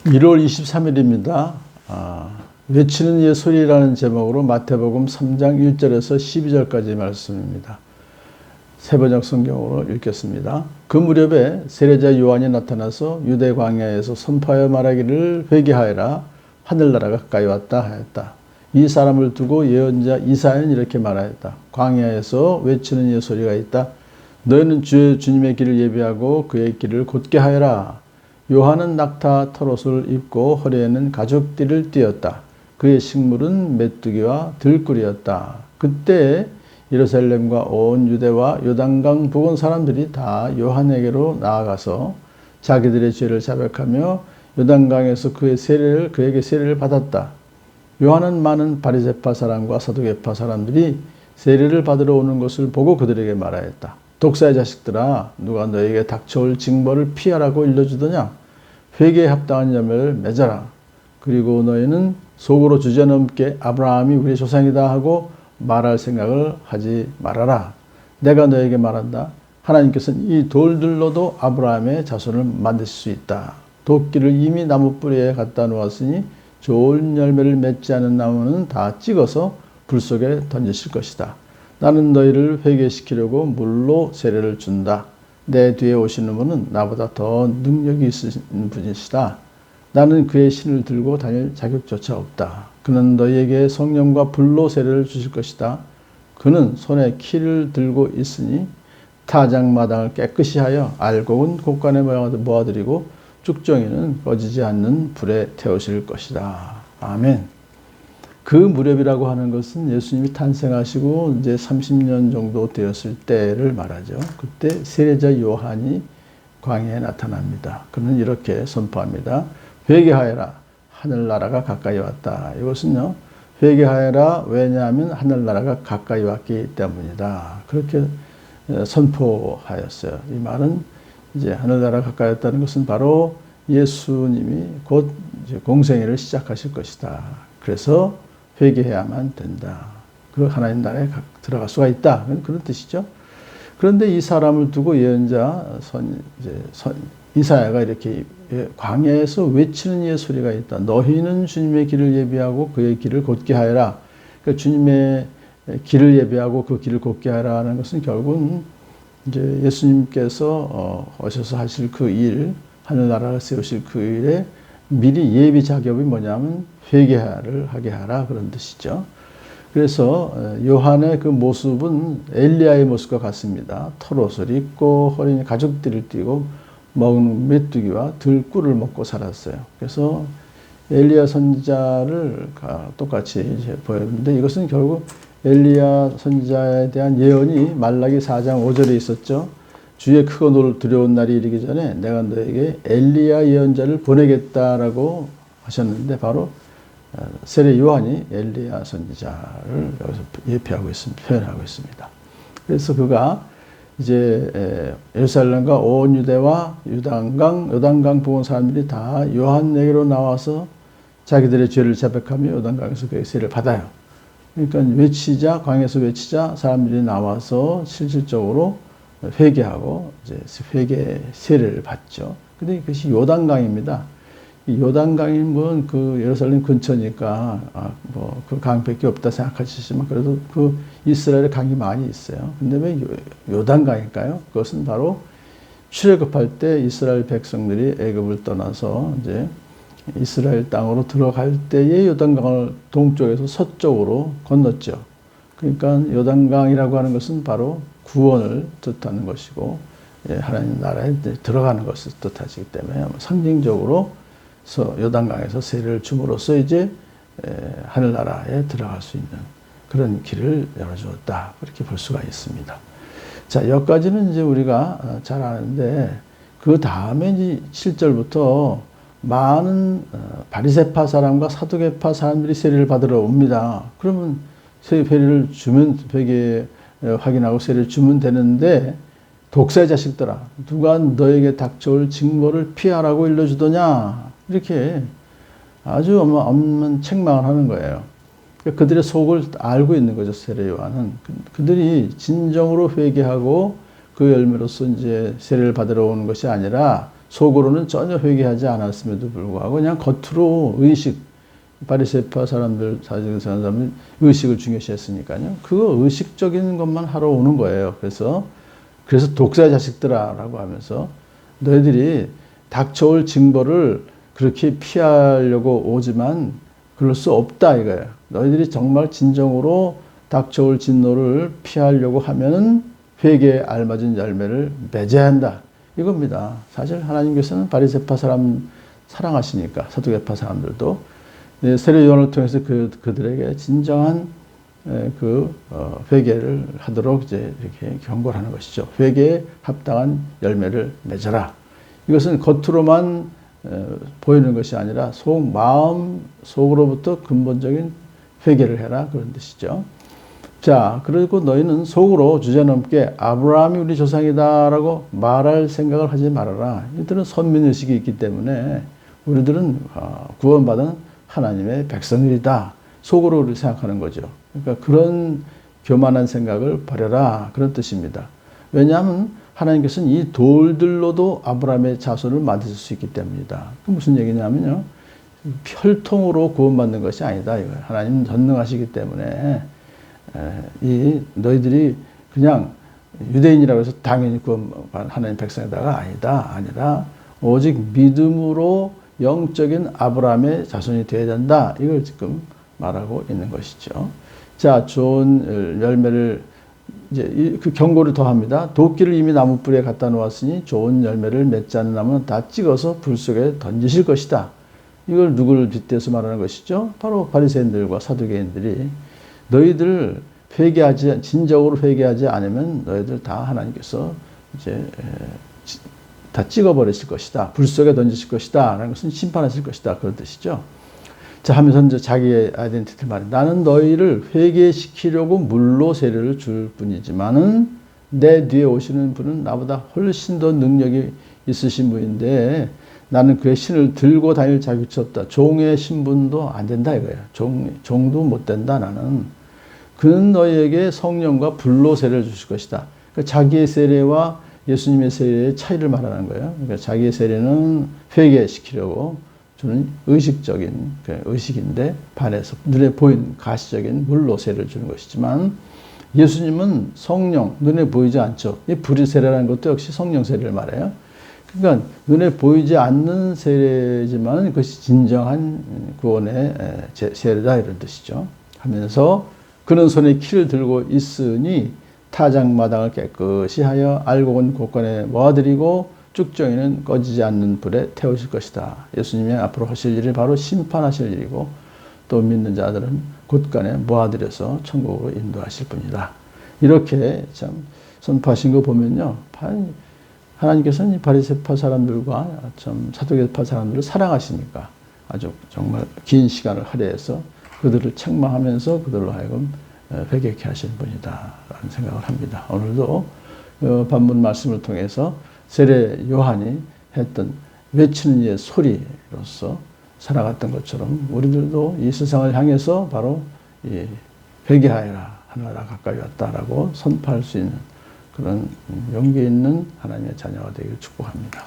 1월 23일입니다. 외치는 예소리라는 제목으로 마태복음 3장 1절에서 12절까지 말씀입니다. 세번역 성경으로 읽겠습니다. 그 무렵에 세례자 요한이 나타나서 유대 광야에서 선포하여 말하기를 회개하여라, 하늘나라가 가까이 왔다 하였다. 이 사람을 두고 예언자 이사야는 이렇게 말하였다. 광야에서 외치는 예소리가 있다. 너희는 주님의 길을 예비하고 그의 길을 곧게 하여라. 요한은 낙타 털옷을 입고 허리에는 가죽띠를 띠었다. 그의 식물은 메뚜기와 들꿀이었다. 그때 예루살렘과 온 유대와 요단강 부근 사람들이 다 요한에게로 나아가서 자기들의 죄를 자백하며 요단강에서 그에게 세례를 받았다. 요한은 많은 바리새파 사람과 사두개파 사람들이 세례를 받으러 오는 것을 보고 그들에게 말하였다. 독사의 자식들아, 누가 너에게 닥쳐올 징벌을 피하라고 일러주더냐? 회개에 합당한 열매를 맺어라. 그리고 너희는 속으로 주저넘게 아브라함이 우리 조상이다 하고 말할 생각을 하지 말아라. 내가 너에게 말한다. 하나님께서는 이 돌들로도 아브라함의 자손을 만드실 수 있다. 도끼를 이미 나무 뿌리에 갖다 놓았으니 좋은 열매를 맺지 않은 나무는 다 찍어서 불 속에 던지실 것이다. 나는 너희를 회개시키려고 물로 세례를 준다. 내 뒤에 오시는 분은 나보다 더 능력이 있으신 분이시다. 나는 그의 신을 들고 다닐 자격조차 없다. 그는 너희에게 성령과 불로 세례를 주실 것이다. 그는 손에 키를 들고 있으니 타작마당을 깨끗이 하여 알곡은 곳간에 모아드리고 쭉정이는 꺼지지 않는 불에 태우실 것이다. 아멘. 그 무렵이라고 하는 것은 예수님이 탄생하시고 이제 30년 정도 되었을 때를 말하죠. 그때 세례자 요한이 광야에 나타납니다. 그는 이렇게 선포합니다. 회개하여라, 하늘나라가 가까이 왔다. 이것은요, 회개하여라, 왜냐하면 하늘나라가 가까이 왔기 때문이다. 그렇게 선포하였어요. 이 말은 이제 하늘나라가 가까이 왔다는 것은 바로 예수님이 곧 이제 공생애를 시작하실 것이다. 그래서 회개해야만 된다. 그 하나님 나라에 들어갈 수가 있다. 그런 뜻이죠. 그런데 이 사람을 두고 예언자 이사야가 이렇게 광야에서 외치는 예소리가 있다. 너희는 주님의 길을 예비하고 그의 길을 곧게 하여라. 그러니까 주님의 길을 예비하고 그 길을 곧게 하여라 하는 것은 결국은 이제 예수님께서 오셔서 하실 그 일, 하늘나라를 세우실 그 일에 미리 예비 작업이 뭐냐면 회개를 하게 하라, 그런 뜻이죠. 그래서 요한의 그 모습은 엘리야의 모습과 같습니다. 털옷을 입고 허리에 가죽띠를 띠고 먹는 메뚜기와 들꿀을 먹고 살았어요. 그래서 엘리야 선지자를 똑같이 이제 보였는데, 이것은 결국 엘리야 선지자에 대한 예언이 말라기 4장 5절에 있었죠. 주의 크고 두려운 날이 이르기 전에 내가 너에게 엘리야 예언자를 보내겠다라고 하셨는데, 바로 세례 요한이 엘리야 선지자를 여기서 예표하고 있습니다. 표현하고 있습니다. 그래서 그가 이제 예루살렘과 온 유대와 요단강 부근 사람들이 다 요한에게로 나와서 자기들의 죄를 자백하며 요단강에서 그의 세례를 받아요. 그러니까 광야에서 외치자 사람들이 나와서 실질적으로 회개하고 이제 회개 세례를 받죠. 근데 그것이 요단강입니다. 이 요단강이면 그 예루살렘 근처니까 그 강밖에 없다 생각하시지만, 그래도 그 이스라엘에 강이 많이 있어요. 근데 왜 요단강일까요? 그것은 바로 출애굽할 때 이스라엘 백성들이 애굽을 떠나서 이제 이스라엘 땅으로 들어갈 때에 요단강을 동쪽에서 서쪽으로 건넜죠. 그러니까 요단강이라고 하는 것은 바로 구원을 뜻하는 것이고, 하나님 나라에 들어가는 것을 뜻하기 때문에 상징적으로 요단강에서 세례를 줌으로써 이제 하늘나라에 들어갈 수 있는 그런 길을 열어주었다. 그렇게 볼 수가 있습니다. 자, 여기까지는 이제 우리가 잘 아는데, 그 다음에 이제 7절부터 많은 바리새파 사람과 사두개파 사람들이 세례를 받으러 옵니다. 그러면 세례를 주면, 회개 확인하고 세례를 주면 되는데, 독사의 자식들아, 누가 너에게 닥쳐올 징벌을 피하라고 일러주더냐? 이렇게 아주 엄한 책망을 하는 거예요. 그들의 속을 알고 있는 거죠, 세례 요한은. 그들이 진정으로 회개하고 그 열매로서 이제 세례를 받으러 오는 것이 아니라 속으로는 전혀 회개하지 않았음에도 불구하고 그냥 겉으로 의식, 바리새파 사람들, 사직을 사는 사람들 의식을 중요시했으니까요. 그 의식적인 것만 하러 오는 거예요. 그래서 독사의 자식들아라고 하면서 너희들이 닥쳐올 징벌을 그렇게 피하려고 오지만 그럴 수 없다 이거예요. 너희들이 정말 진정으로 닥쳐올 진노를 피하려고 하면은 회개에 알맞은 열매를 맺어야 한다. 이겁니다. 사실 하나님께서는 바리새파 사람 사랑하시니까 사두개파 사람들도 세례 요한을 통해서 그들에게 진정한 회개를 하도록 이제 이렇게 경고를 하는 것이죠. 회개에 합당한 열매를 맺어라. 이것은 겉으로만 보이는 것이 아니라 마음 속으로부터 근본적인 회개를 해라 그런 뜻이죠. 자, 그리고 너희는 속으로 주제넘게 아브라함이 우리 조상이다라고 말할 생각을 하지 말아라. 이들은 선민의식이 있기 때문에 우리들은 구원받은 하나님의 백성들이다. 속으로 우리 생각하는 거죠. 그러니까 그런 교만한 생각을 버려라. 그런 뜻입니다. 왜냐하면 하나님께서는 이 돌들로도 아브라함의 자손을 만드실 수 있기 때문이다. 그 무슨 얘기냐면요. 혈통으로 구원받는 것이 아니다. 이거예요. 하나님은 전능하시기 때문에 너희들이 그냥 유대인이라고 해서 당연히 구원받은 하나님 백성이다가 아니라 오직 믿음으로 영적인 아브라함의 자손이 되어야 된다. 이걸 지금 말하고 있는 것이죠. 자, 좋은 열매를 이제 그 경고를 더합니다. 도끼를 이미 나무 뿌리에 갖다 놓았으니 좋은 열매를 맺지 않는 나무는 다 찍어서 불 속에 던지실 것이다. 이걸 누구를 빗대서 말하는 것이죠? 바로 바리새인들과 사두개인들이 너희들 진정으로 회개하지 않으면 너희들 다 하나님께서 이제 다 찍어버리실 것이다. 불 속에 던지실 것이다. 라는 것은 심판하실 것이다. 그런 뜻이죠. 자, 하면서 이제 자기의 아이덴티티를 말해. 나는 너희를 회개시키려고 물로 세례를 줄 뿐이지만은 내 뒤에 오시는 분은 나보다 훨씬 더 능력이 있으신 분인데 나는 그의 신을 들고 다닐 자격이 없다. 종의 신분도 안 된다 이거예요. 종도 못 된다 나는. 그는 너희에게 성령과 불로 세례를 주실 것이다. 그러니까 자기의 세례와 예수님의 세례의 차이를 말하는 거예요. 그러니까 자기의 세례는 회개시키려고 주는 의식적인 의식인데 반해서 눈에 보이는 가시적인 물로 세례를 주는 것이지만 예수님은 성령, 눈에 보이지 않죠. 이 불의 세례라는 것도 역시 성령 세례를 말해요. 그러니까 눈에 보이지 않는 세례지만 그것이 진정한 구원의 세례다 이런 뜻이죠. 하면서 그는 손에 키를 들고 있으니 타작마당을 깨끗이 하여 알곡은 곳간에 모아드리고 쭉정이는 꺼지지 않는 불에 태우실 것이다. 예수님이 앞으로 하실 일이 바로 심판하실 일이고 또 믿는 자들은 곳간에 모아들여서 천국으로 인도하실 분이다. 이렇게 참 선포하신 거 보면요. 하나님께서는 바리새파 사람들과 참 사두개파 사람들을 사랑하시니까 아주 정말 긴 시간을 할애해서 그들을 책망하면서 그들로 하여금 회개케 하신 분이다 라는 생각을 합니다. 오늘도 본문 말씀을 통해서 세례 요한이 했던 외치는 이의 소리로서 살아갔던 것처럼 우리들도 이 세상을 향해서 바로 이 회개하여라 하나라 가까이 왔다라고 선포할 수 있는 그런 용기 있는 하나님의 자녀가 되기를 축복합니다.